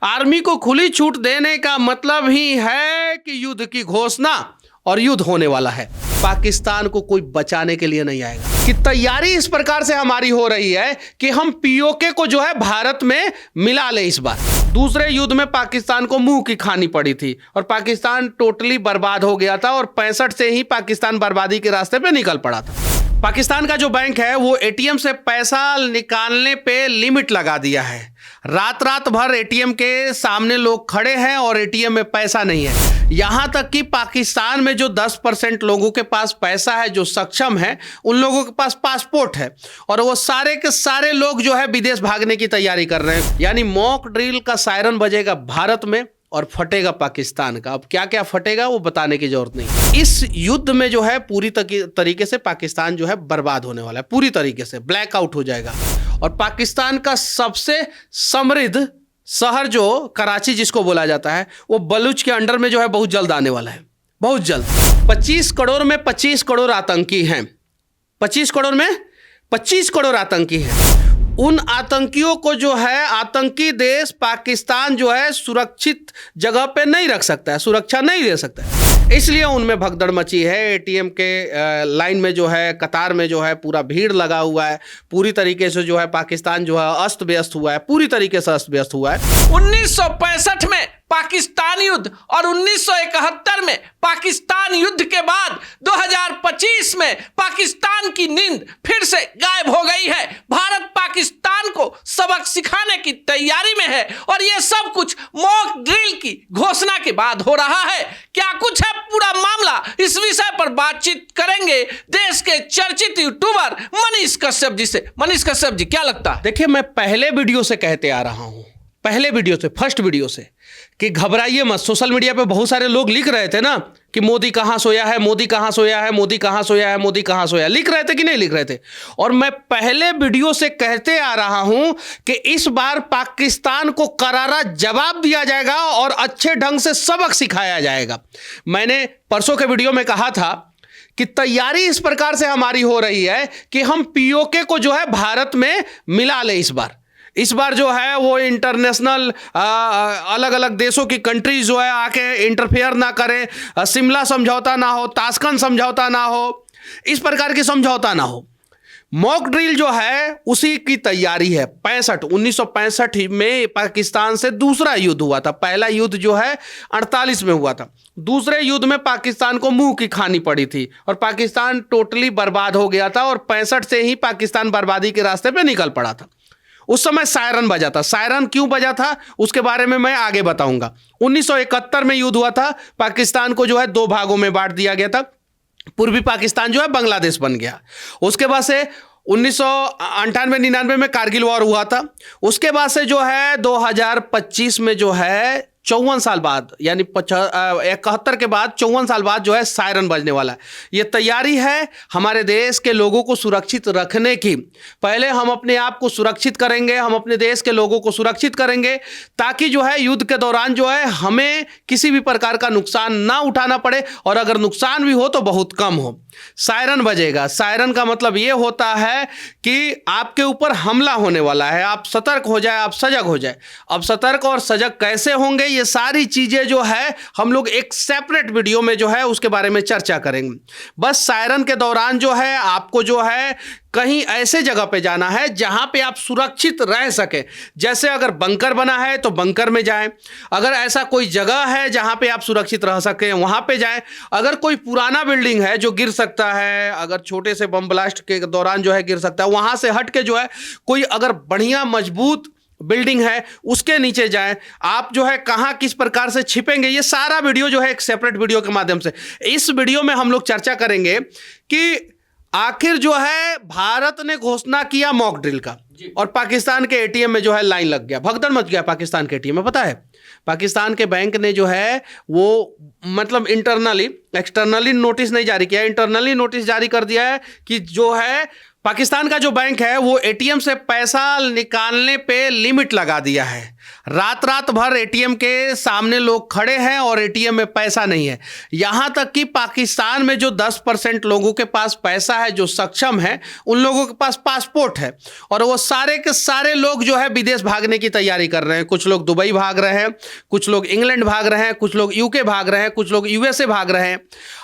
Army को खुली छूट देने का मतलब ही है कि युद्ध की घोषणा और युद्ध होने वाला है। पाकिस्तान को कोई बचाने के लिए नहीं आएगा। कि तैयारी इस प्रकार से हमारी हो रही है कि हम पीओके को जो है भारत में मिला ले। इस बार दूसरे युद्ध में पाकिस्तान को मुंह की खानी पड़ी थी और पाकिस्तान टोटली बर्बाद हो गया था और 65 से ही पाकिस्तान बर्बादी के रास्ते पे निकल पड़ा था। पाकिस्तान का जो बैंक है वो एटीएम से पैसा निकालने पे लिमिट लगा दिया है। रात भर एटीएम के सामने लोग खड़े हैं और एटीएम में पैसा नहीं है। यहां तक कि पाकिस्तान में जो 10% लोगों के पास पैसा है, जो सक्षम है, उन लोगों के पास पासपोर्ट है और वो सारे के सारे लोग जो है विदेश भागने की तैयारी कर रहे हैं। यानी मॉक ड्रिल का सायरन बजेगा भारत में और फटेगा पाकिस्तान का। अब क्या क्या फटेगा वो बताने की जरूरत नहीं। इस युद्ध में जो है पूरी तरीके से पाकिस्तान जो है बर्बाद होने वाला है, पूरी तरीके से ब्लैकआउट हो जाएगा। और पाकिस्तान का सबसे समृद्ध शहर जो कराची जिसको बोला जाता है, वो बलूच के अंडर में जो है बहुत जल्द आने वाला है, बहुत जल्द। 25 करोड़ में 25 करोड़ आतंकी हैं। 25 करोड़ में 25 करोड़ आतंकी हैं। उन आतंकियों को जो है आतंकी देश पाकिस्तान जो है सुरक्षित जगह पे नहीं रख सकता है, सुरक्षा नहीं दे सकता है। इसलिए उनमें भगदड़ मची है। एटीएम के लाइन में जो है, कतार में जो है पूरा भीड़ लगा हुआ है। पूरी तरीके से जो है पाकिस्तान जो है अस्त व्यस्त हुआ है, पूरी तरीके से अस्त व्यस्त हुआ है। 1965 में पाकिस्तान युद्ध और 1971 में पाकिस्तान युद्ध के बाद 2025 में पाकिस्तान की नींद फिर से गायब हो गई है। भारत पाकिस्तान को सबक सिखाने की तैयारी में है और यह सब कुछ मॉक ड्रिल की घोषणा के बाद हो रहा है। क्या कुछ है पूरा मामला, इस विषय पर बातचीत करेंगे देश के चर्चित यूट्यूबर मनीष कश्यप जी से। मनीष कश्यप जी, क्या लगता है? देखिए, मैं पहले वीडियो से कहते आ रहा हूं, पहले वीडियो से, फर्स्ट वीडियो से, कि घबराइए मत। सोशल मीडिया पे बहुत सारे लोग लिख रहे थे ना कि मोदी कहां सोया है, मोदी कहां सोया है, मोदी कहां सोया है, मोदी कहां सोया, लिख रहे थे कि नहीं लिख रहे थे? और मैं पहले वीडियो से कहते आ रहा हूं कि इस बार पाकिस्तान को करारा जवाब दिया जाएगा और अच्छे ढंग से सबक सिखाया जाएगा। मैंने परसों के वीडियो में कहा था कि तैयारी इस प्रकार से हमारी हो रही है कि हम पीओके को जो है भारत में मिला ले। इस बार जो है वो इंटरनेशनल अलग अलग देशों की कंट्रीज जो है आके इंटरफेयर ना करें, शिमला समझौता ना हो, ताशकंद समझौता ना हो, इस प्रकार की समझौता ना हो। मॉक ड्रिल जो है उसी की तैयारी है। 1965 में पाकिस्तान से दूसरा युद्ध हुआ था। पहला युद्ध जो है 48 में हुआ था। दूसरे युद्ध में पाकिस्तान को मुंह की खानी पड़ी थी और पाकिस्तान टोटली बर्बाद हो गया था और 65 से ही पाकिस्तान बर्बादी के रास्ते पे निकल पड़ा था। उस समय सायरन बजा था। सायरन क्यों बजा था उसके बारे में मैं आगे बताऊंगा। 1971 में युद्ध हुआ था। पाकिस्तान को जो है 2 भागों में बांट दिया गया था। पूर्वी पाकिस्तान जो है बांग्लादेश बन गया। उसके बाद से 1998-99 में कारगिल वॉर हुआ था। उसके बाद से जो है 2025 में जो है 54 साल बाद, यानी 71 के बाद 54 साल बाद जो है सायरन बजने वाला है। ये तैयारी है हमारे देश के लोगों को सुरक्षित रखने की। पहले हम अपने आप को सुरक्षित करेंगे, हम अपने देश के लोगों को सुरक्षित करेंगे ताकि जो है युद्ध के दौरान जो है हमें किसी भी प्रकार का नुकसान ना उठाना पड़े और अगर नुकसान भी हो तो बहुत कम हो। सायरन बजेगा। सायरन का मतलब ये होता है कि आपके ऊपर हमला होने वाला है, आप सतर्क हो जाए, आप सजग हो जाए। अब सतर्क और सजग कैसे होंगे, ये सारी चीजें जो है हम लोग एक सेपरेट वीडियो में जो है उसके बारे में चर्चा करेंगे। बस सायरन के दौरान जो है आपको जो है कहीं ऐसे जगह पे जाना है जहां पे आप सुरक्षित रह सके। जैसे अगर बंकर बना है तो बंकर में जाएं। अगर ऐसा कोई जगह है जहां पे आप सुरक्षित रह सके वहां पे जाएं। अगर कोई पुराना बिल्डिंग है जो गिर सकता है, अगर छोटे से बम ब्लास्ट के दौरान जो है गिर सकता है, वहां से हट के जो है कोई अगर बढ़िया मजबूत बिल्डिंग है उसके नीचे जाएं। आप जो है कहां किस प्रकार से छिपेंगे, ये सारा वीडियो जो है एक सेपरेट वीडियो के माध्यम से इस वीडियो में हम लोग चर्चा करेंगे कि आखिर जो है भारत ने घोषणा किया मॉक ड्रिल का और पाकिस्तान के एटीएम में जो है लाइन लग गया, भगदड़ मच गया पाकिस्तान के एटीएम में। पता है पाकिस्तान के बैंक ने जो है वो मतलब इंटरनली, एक्सटर्नली नोटिस नहीं जारी किया, इंटरनली नोटिस जारी कर दिया है कि जो है पाकिस्तान का जो बैंक है वो एटीएम से पैसा निकालने पे लिमिट लगा दिया है। रात रात भर एटीएम के सामने लोग खड़े हैं और एटीएम में पैसा नहीं है। यहाँ तक कि पाकिस्तान में जो 10% लोगों के पास पैसा है, जो सक्षम है, उन लोगों के पास पासपोर्ट है और वो सारे के सारे लोग जो है विदेश भागने की तैयारी कर रहे हैं। कुछ लोग दुबई भाग रहे हैं, कुछ लोग इंग्लैंड भाग रहे हैं, कुछ लोग यूके भाग रहे हैं, कुछ लोग यूएसए भाग रहे हैं।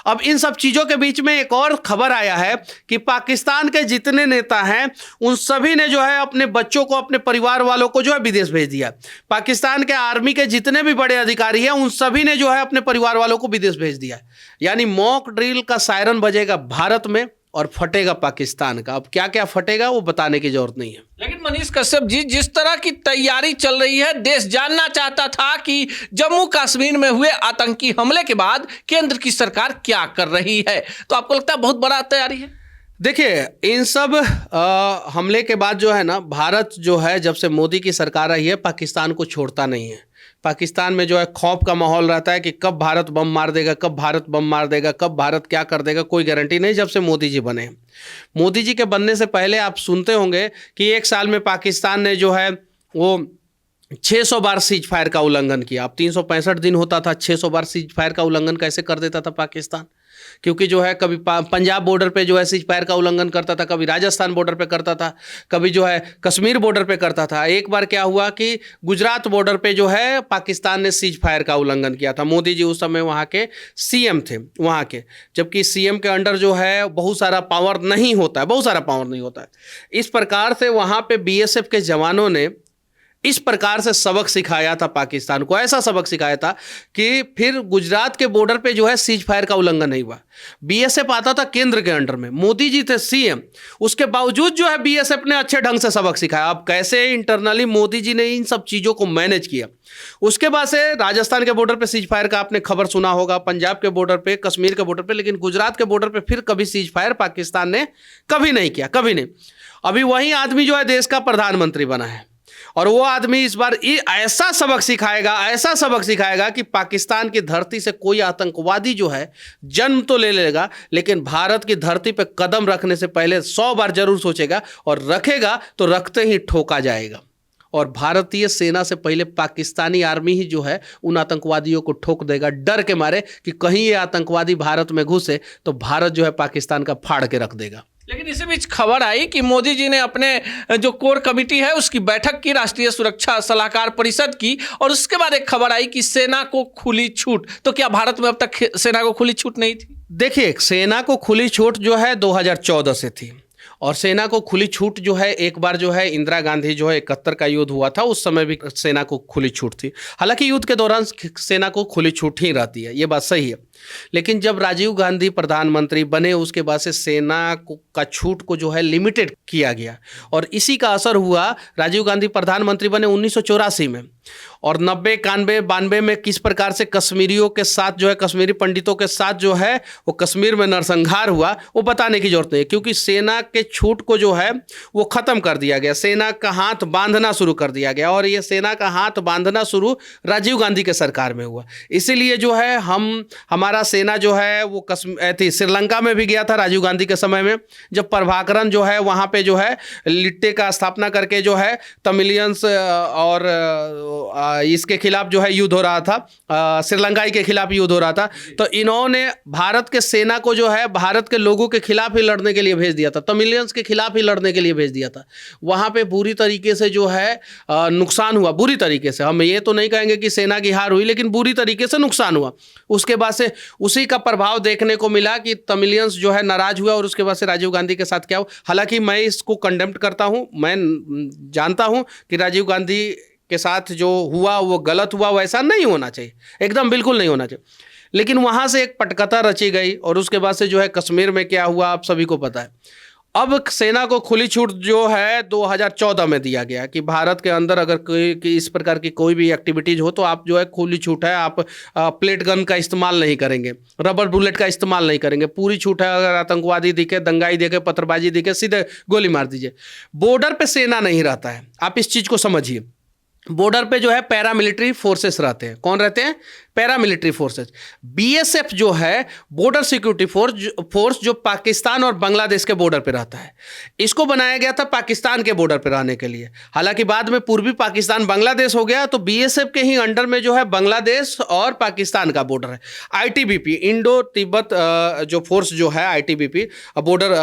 अब इन सब चीज़ों के बीच में एक और खबर आया है कि पाकिस्तान के जितने नेता हैं उन सभी ने जो है अपने बच्चों को, अपने परिवार वालों को जो है विदेश भेज दिया। पाकिस्तान के आर्मी के जितने भी बड़े अधिकारी हैं उन सभी ने जो है अपने परिवार वालों को विदेश भेज दिया। यानी मॉक ड्रिल का सायरन बजेगा भारत में और फटेगा पाकिस्तान का। अब क्या क्या फटेगा वो बताने की जरूरत नहीं है। लेकिन मनीष कश्यप जी, जिस तरह की तैयारी चल रही है, देश जानना चाहता था कि जम्मू कश्मीर में हुए आतंकी हमले के बाद केंद्र की सरकार क्या कर रही है। तो आपको लगता है बहुत बड़ा तैयारी है? देखिए, इन सब हमले के बाद जो है ना, भारत जो है जब से मोदी की सरकार आई है पाकिस्तान को छोड़ता नहीं है। पाकिस्तान में जो है खौफ का माहौल रहता है कि कब भारत बम मार देगा, कब भारत बम मार देगा, कब भारत क्या कर देगा, कोई गारंटी नहीं। जब से मोदी जी बने, मोदी जी के बनने से पहले आप सुनते होंगे कि एक साल में पाकिस्तान ने जो है वो 600 बार सीज फायर का उल्लंघन किया। अब 365 दिन होता था, 600 बार सीज फायर का उल्लंघन कैसे कर देता था पाकिस्तान? क्योंकि जो है कभी पंजाब बॉर्डर पे जो है सीज फायर का उल्लंघन करता था, कभी राजस्थान बॉर्डर पे करता था, कभी जो है कश्मीर बॉर्डर पे करता था। एक बार क्या हुआ कि गुजरात बॉर्डर पे जो है पाकिस्तान ने सीज फायर का उल्लंघन किया था। मोदी जी उस समय वहाँ के सीएम थे वहाँ के, जबकि सीएम के अंडर जो है बहुत सारा पावर नहीं होता है, बहुत सारा पावर नहीं होता है। इस प्रकार से वहाँ पे बीएसएफ के जवानों ने इस प्रकार से सबक सिखाया था पाकिस्तान को, ऐसा सबक सिखाया था कि फिर गुजरात के बॉर्डर पे जो है सीज फायर का उल्लंघन नहीं हुआ। बीएसएफ आता था केंद्र के अंडर में, मोदी जी थे सीएम, उसके बावजूद जो है बीएसएफ ने अच्छे ढंग से सबक सिखाया। अब कैसे इंटरनली मोदी जी ने इन सब चीज़ों को मैनेज किया। उसके बाद से राजस्थान के बॉर्डर पे सीज फायर का आपने खबर सुना होगा, पंजाब के बॉर्डर पे, कश्मीर के बॉर्डर पे, लेकिन गुजरात के बॉर्डर पे फिर कभी सीज फायर पाकिस्तान ने कभी नहीं किया, कभी नहीं। अभी वही आदमी जो है देश का प्रधानमंत्री बना है और वो आदमी इस बार ऐसा सबक सिखाएगा, ऐसा सबक सिखाएगा कि पाकिस्तान की धरती से कोई आतंकवादी जो है जन्म तो ले लेगा, लेकिन भारत की धरती पे कदम रखने से पहले 100 बार जरूर सोचेगा और रखेगा तो रखते ही ठोका जाएगा। और भारतीय सेना से पहले पाकिस्तानी आर्मी ही जो है उन आतंकवादियों को ठोक देगा, डर के मारे कि कहीं ये आतंकवादी भारत में घुसे तो भारत जो है पाकिस्तान का फाड़ के रख देगा। लेकिन इसी बीच खबर आई कि मोदी जी ने अपने जो कोर कमेटी है उसकी बैठक की, राष्ट्रीय सुरक्षा सलाहकार परिषद की, और उसके बाद एक खबर आई कि सेना को खुली छूट। तो क्या भारत में अब तक सेना को खुली छूट नहीं थी? देखिए, सेना को खुली छूट जो है 2014 से थी और सेना को खुली छूट जो है एक बार जो है इंदिरा गांधी जो है 71 का युद्ध हुआ था उस समय भी सेना को खुली छूट थी। हालांकि युद्ध के दौरान सेना को खुली छूट ही रहती है, ये बात सही है। लेकिन जब राजीव गांधी प्रधानमंत्री बने उसके बाद से सेना का छूट को जो है लिमिटेड किया गया और इसी का असर हुआ। राजीव गांधी प्रधानमंत्री बने 1984 में और 90, 91, 92 में किस प्रकार से कश्मीरियों के साथ जो है, कश्मीरी पंडितों के साथ जो है वो कश्मीर में नरसंहार हुआ, वो बताने की जरूरत नहीं है, क्योंकि सेना के छूट को जो है वो ख़त्म कर दिया गया, सेना का हाथ बांधना शुरू कर दिया गया। और ये सेना का हाथ बांधना शुरू राजीव गांधी के सरकार में हुआ। इसीलिए जो है हमारा सेना जो है वो श्रीलंका में भी गया था राजीव गांधी के समय में, जब प्रभाकरन जो है वहाँ पे जो है लिट्टे का स्थापना करके जो है तमिलियंस और इसके खिलाफ जो है युद्ध हो रहा था, श्रीलंकाई के खिलाफ युद्ध हो रहा था, तो इन्होंने भारत के सेना को जो है भारत के लोगों के खिलाफ ही लड़ने के लिए भेज दिया था, तमिलियंस के खिलाफ ही लड़ने के लिए भेज दिया था। वहाँ पे बुरी तरीके से जो है नुकसान हुआ, बुरी तरीके से। हम ये तो नहीं कहेंगे कि सेना की हार हुई, लेकिन बुरी तरीके से नुकसान हुआ। उसके बाद से उसी का प्रभाव देखने को मिला कि तमिलियंस जो है नाराज हुआ और उसके बाद से राजीव गांधी के साथ क्या हुआ। हालांकि मैं इसको कंडेम्ड करता हूँ, मैं जानता हूँ कि राजीव गांधी के साथ जो हुआ वो गलत हुआ, वैसा नहीं होना चाहिए, एकदम बिल्कुल नहीं होना चाहिए। लेकिन वहाँ से एक पटकथा रची गई और उसके बाद से जो है कश्मीर में क्या हुआ आप सभी को पता है। अब सेना को खुली छूट जो है 2014 में दिया गया कि भारत के अंदर अगर कोई इस प्रकार की कोई भी एक्टिविटीज हो तो आप जो है खुली छूट है, आप प्लेट गन का इस्तेमाल नहीं करेंगे, रबर बुलेट का इस्तेमाल नहीं करेंगे, पूरी छूट है। अगर आतंकवादी दिखे, दंगाई दिखे, पत्थरबाजी दिखे, सीधे गोली मार दीजिए। बॉर्डर पे सेना नहीं रहता है, आप इस चीज़ को समझिए। बॉर्डर पे जो है पैरामिलिट्री फोर्सेस रहते हैं। कौन रहते हैं? Paramilitary forces. बीएसएफ जो है बॉर्डर सिक्योरिटी फोर्स जो पाकिस्तान और बांग्लादेश के बॉर्डर पे रहता है, इसको बनाया गया था पाकिस्तान के बॉर्डर पे रहने के लिए। हालांकि बाद में पूर्वी पाकिस्तान बांग्लादेश हो गया, तो बीएसएफ के ही अंडर में जो है बांग्लादेश और पाकिस्तान का बॉर्डर है। आईटीबीपी, इंडो तिब्बत जो फोर्स जो है, आईटीबीपी बॉर्डर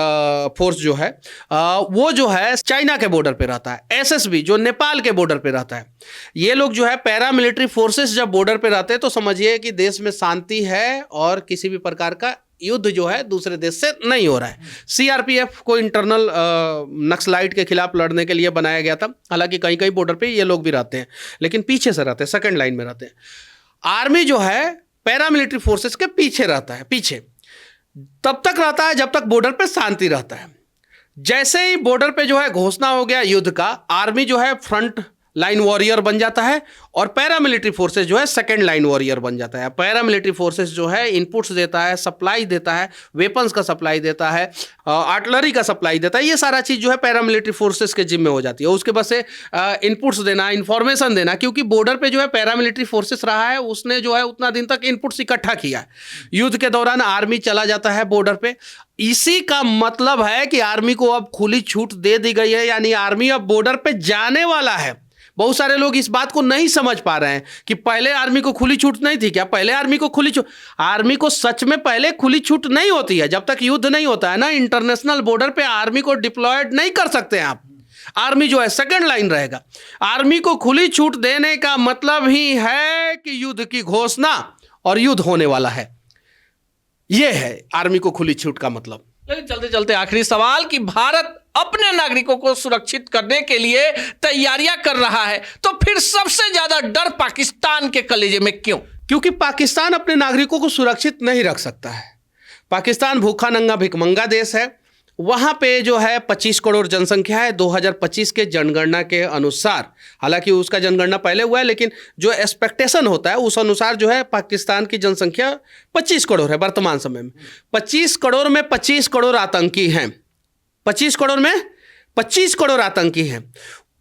फोर्स जो है, वो जो है चाइना के बॉर्डर पे रहता है। एसएसबी जो नेपाल के बॉर्डर पे रहता है। ये लोग जो है पैरामिलिट्री फोर्सेस जब बॉर्डर पे रहते हैं तो समझिए कि देश में शांति है और किसी भी प्रकार का युद्ध जो है दूसरे देश से नहीं हो रहा है। सीआरपीएफ को इंटरनल नक्सलाइट के खिलाफ लड़ने के लिए बनाया गया था। हालांकि कहीं कहीं बॉर्डर पे ये लोग भी रहते हैं, लेकिन पीछे से रहते हैं, सेकंड लाइन में रहते हैं। आर्मी जो है पैरामिलिट्री फोर्सेस के पीछे रहता है, पीछे तब तक रहता है जब तक बॉर्डर पे शांति रहता है। जैसे ही बॉर्डर पे जो है घोषणा हो गया युद्ध का, आर्मी जो है फ्रंट लाइन वॉरियर बन जाता है और पैरामिलिट्री फोर्सेस जो है सेकंड लाइन वॉरियर बन जाता है। पैरामिलिट्री फोर्सेस जो है इनपुट्स देता है, सप्लाई देता है, वेपन्स का सप्लाई देता है, आर्टिलरी का सप्लाई देता है। ये सारा चीज़ जो है पैरामिलिट्री फोर्सेस के जिम्मे हो जाती है। उसके बाद से इनपुट्स देना, इंफॉर्मेशन देना, क्योंकि बॉर्डर पे जो है पैरामिलिट्री फोर्सेस रहा है, उसने जो है उतना दिन तक इनपुट्स इकट्ठा किया है। युद्ध के दौरान आर्मी चला जाता है बॉर्डर पे। इसी का मतलब है कि आर्मी को अब खुली छूट दे दी गई है, यानी आर्मी अब बॉर्डर पे जाने वाला है। बहुत सारे लोग इस बात को नहीं समझ पा रहे हैं कि पहले आर्मी को खुली छूट नहीं थी क्या? पहले आर्मी को खुली छूट, आर्मी को सच में पहले खुली छूट नहीं होती है। जब तक युद्ध नहीं होता है ना, इंटरनेशनल बॉर्डर पे आर्मी को डिप्लॉयड नहीं कर सकते हैं आप। आर्मी जो है सेकंड लाइन रहेगा। आर्मी को खुली छूट देने का मतलब ही है कि युद्ध की घोषणा और युद्ध होने वाला है। यह है आर्मी को खुली छूट का मतलब। लेकिन चलते चलते आखिरी सवाल कि भारत अपने नागरिकों को सुरक्षित करने के लिए तैयारियां कर रहा है, तो फिर सबसे ज्यादा डर पाकिस्तान के कलेजे में क्यों? क्योंकि पाकिस्तान अपने नागरिकों को सुरक्षित नहीं रख सकता है। पाकिस्तान भूखा नंगा भिखमंगा देश है। वहाँ पे जो है 25 करोड़ जनसंख्या है 2025 के जनगणना के अनुसार। हालांकि उसका जनगणना पहले हुआ है, लेकिन जो एक्सपेक्टेशन होता है उस अनुसार जो है पाकिस्तान की जनसंख्या 25 करोड़ है वर्तमान समय में। 25 करोड़ में 25 करोड़ आतंकी हैं। 25 करोड़ में 25 करोड़ आतंकी हैं।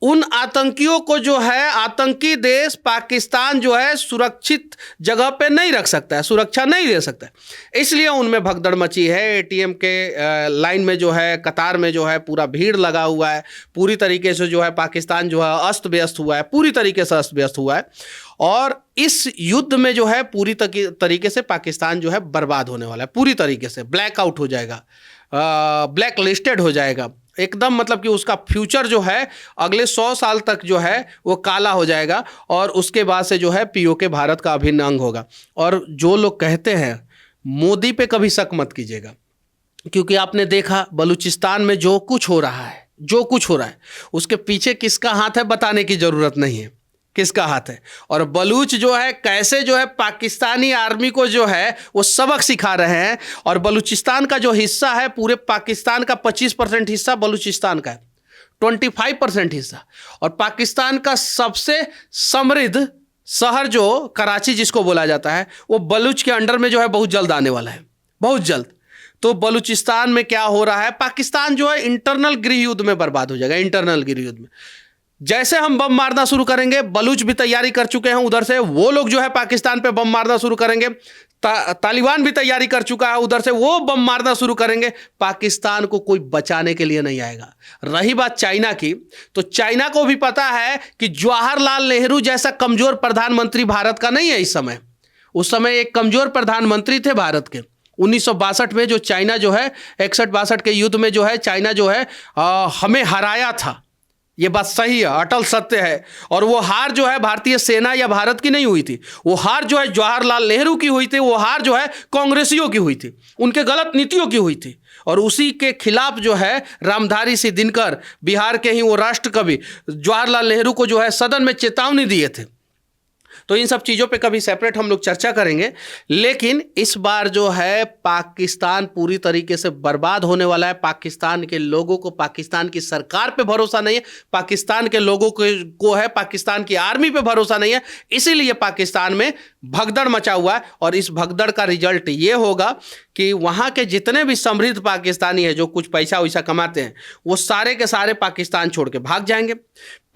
उन आतंकियों को जो है आतंकी देश पाकिस्तान जो है सुरक्षित जगह पे नहीं रख सकता है, सुरक्षा नहीं दे सकता है। इसलिए उनमें भगदड़ मची है। एटीएम के लाइन में जो है, कतार में जो है पूरा भीड़ लगा हुआ है। पूरी तरीके से जो है पाकिस्तान जो है अस्त व्यस्त हुआ है, पूरी तरीके से अस्त व्यस्त हुआ है। और इस युद्ध में जो है पूरी तरीके से पाकिस्तान जो है बर्बाद होने वाला है। पूरी तरीके से ब्लैकआउट हो जाएगा, ब्लैक लिस्टेड हो जाएगा एकदम। मतलब कि उसका फ्यूचर जो है अगले 100 साल तक जो है वो काला हो जाएगा। और उसके बाद से जो है पीओके भारत का अभिन्न अंग होगा। और जो लोग कहते हैं मोदी पे कभी शक मत कीजिएगा, क्योंकि आपने देखा बलूचिस्तान में जो कुछ हो रहा है, जो कुछ हो रहा है उसके पीछे किसका हाथ है बताने की ज़रूरत नहीं है, किसका हाथ है। और बलूच जो है कैसे जो है पाकिस्तानी आर्मी को जो है वो सबक सिखा रहे हैं। और बलूचिस्तान का जो हिस्सा है, पूरे पाकिस्तान का 25% हिस्सा बलूचिस्तान का है, 25% हिस्सा। और पाकिस्तान का सबसे समृद्ध शहर जो कराची जिसको बोला जाता है, वो बलूच के अंडर में जो है बहुत जल्द आने वाला है, बहुत जल्द। तो बलूचिस्तान में क्या हो रहा है, पाकिस्तान जो है इंटरनल गृह युद्ध में बर्बाद हो जाएगा। इंटरनल गृह युद्ध में जैसे हम बम मारना शुरू करेंगे, बलूच भी तैयारी कर चुके हैं उधर से, वो लोग जो है पाकिस्तान पे बम मारना शुरू करेंगे। तालिबान भी तैयारी कर चुका है उधर से, वो बम मारना शुरू करेंगे। पाकिस्तान को कोई बचाने के लिए नहीं आएगा। रही बात चाइना की, तो चाइना को भी पता है कि जवाहरलाल नेहरू जैसा कमजोर प्रधानमंत्री भारत का नहीं है इस समय। उस समय एक कमजोर प्रधानमंत्री थे भारत के। 1962 में जो चाइना जो है 61-62 के युद्ध में जो है चाइना जो है हमें हराया था। ये बात सही है, अटल सत्य है। और वो हार जो है भारतीय सेना या भारत की नहीं हुई थी, वो हार जो है जवाहरलाल नेहरू की हुई थी। वो हार जो है कांग्रेसियों की हुई थी, उनके गलत नीतियों की हुई थी। और उसी के खिलाफ जो है रामधारी सिंह दिनकर, बिहार के ही वो राष्ट्र कवि, जवाहरलाल नेहरू को जो है सदन में चेतावनी दिए थे। तो इन सब चीज़ों पे कभी सेपरेट हम लोग चर्चा करेंगे। लेकिन इस बार जो है पाकिस्तान पूरी तरीके से बर्बाद होने वाला है। पाकिस्तान के लोगों को पाकिस्तान की सरकार पे भरोसा नहीं है, पाकिस्तान के लोगों को है पाकिस्तान की आर्मी पे भरोसा नहीं है। इसीलिए पाकिस्तान में भगदड़ मचा हुआ है। और इस भगदड़ का रिजल्ट ये होगा कि वहाँ के जितने भी समृद्ध पाकिस्तानी हैं जो कुछ पैसा वैसा कमाते हैं, वो सारे के सारे पाकिस्तान छोड़ के भाग जाएंगे।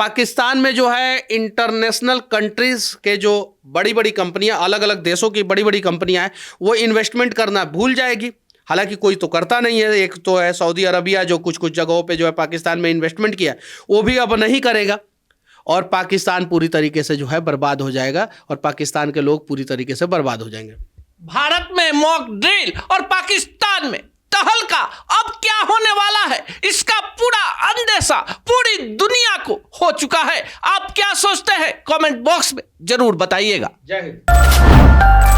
पाकिस्तान में जो है इंटरनेशनल कंट्रीज के जो बड़ी बड़ी कंपनियां, अलग अलग देशों की बड़ी बड़ी कंपनियां हैं, वो इन्वेस्टमेंट करना भूल जाएगी। हालांकि कोई तो करता नहीं है। एक तो है सऊदी अरबिया, जो कुछ कुछ जगहों पे जो है पाकिस्तान में इन्वेस्टमेंट किया, वो भी अब नहीं करेगा और पाकिस्तान पूरी तरीके से जो है बर्बाद हो जाएगा और पाकिस्तान के लोग पूरी तरीके से बर्बाद हो जाएंगे। भारत में मॉक ड्रिल और पाकिस्तान में तहलका, अब क्या होने वाला है इसका पूरा अंदेशा पूरी दुनिया को हो चुका है। आप क्या सोचते हैं कमेंट बॉक्स में जरूर बताइएगा। जय हिंद।